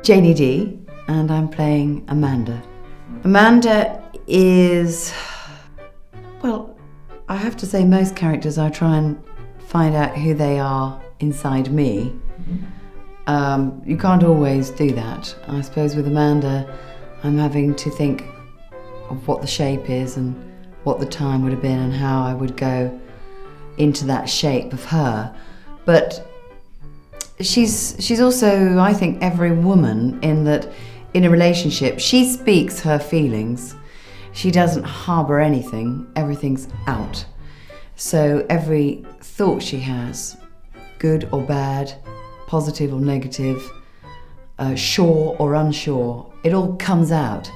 Janie Dee, and I'm playing Amanda. Amanda is, well, I have to say most characters I try and find out who they are inside me. You can't always do that. I suppose with Amanda, I'm having to think of what the shape is and what the time would have been and how I would go into that shape of her. But she's also, I think, every woman in that in a relationship, she speaks her feelings. She doesn't harbour anything, everything's out. So every thought she has, good or bad, positive or negative, sure or unsure, it all comes out,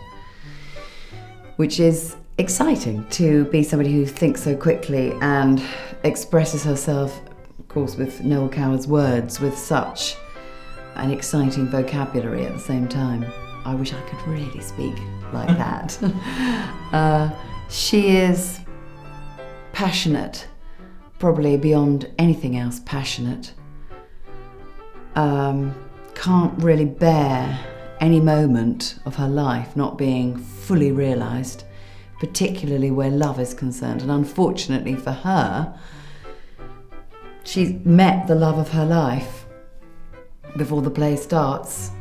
which is exciting to be somebody who thinks so quickly and expresses herself, of course, with Noel Coward's words, with such an exciting vocabulary at the same time. I wish I could really speak like that. She is passionate, probably beyond anything else passionate. Can't really bear any moment of her life not being fully realised, particularly where love is concerned. And unfortunately for her, she's met the love of her life before the play starts,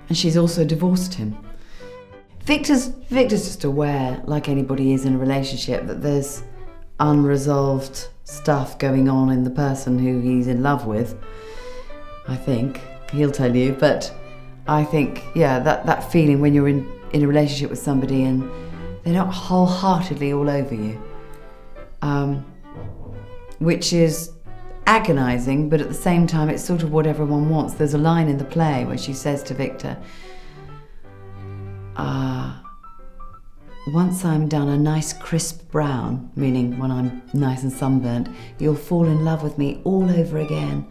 and she's also divorced him. Victor's just aware, like anybody is in a relationship, that there's unresolved stuff going on in the person who he's in love with. I think he'll tell you, but I think, yeah, that feeling when you're in a relationship with somebody and they're not wholeheartedly all over you, which is agonising, but at the same time it's sort of what everyone wants. There's a line in the play where she says to Victor, once I'm done a nice crisp brown, meaning when I'm nice and sunburnt, you'll fall in love with me all over again.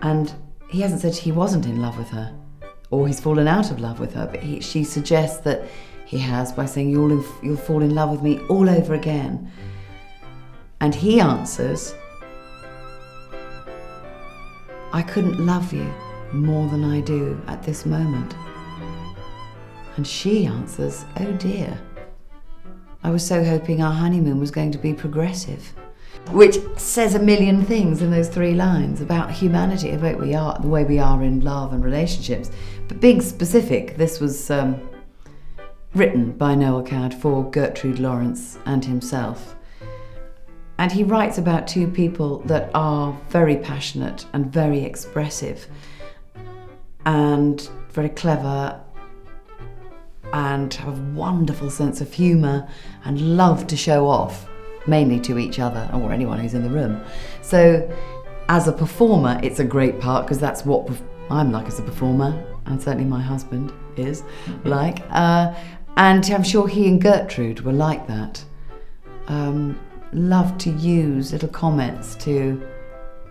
And he hasn't said he wasn't in love with her, or he's fallen out of love with her, but she suggests that he has by saying, you'll fall in love with me all over again. And he answers, I couldn't love you more than I do at this moment. And she answers, oh dear, I was so hoping our honeymoon was going to be progressive. Which says a million things in those three lines about humanity, about the way we are in love and relationships. But being specific, this was written by Noel Coward for Gertrude Lawrence and himself. And he writes about two people that are very passionate and very expressive and very clever and have a wonderful sense of humour and love to show off, mainly to each other or anyone who's in the room. So as a performer, it's a great part because that's what I'm like as a performer, and certainly my husband is like. And I'm sure he and Gertrude were like that. Love to use little comments to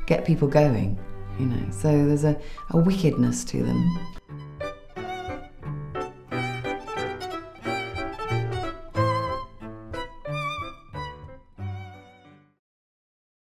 get people going, you know. So there's a wickedness to them.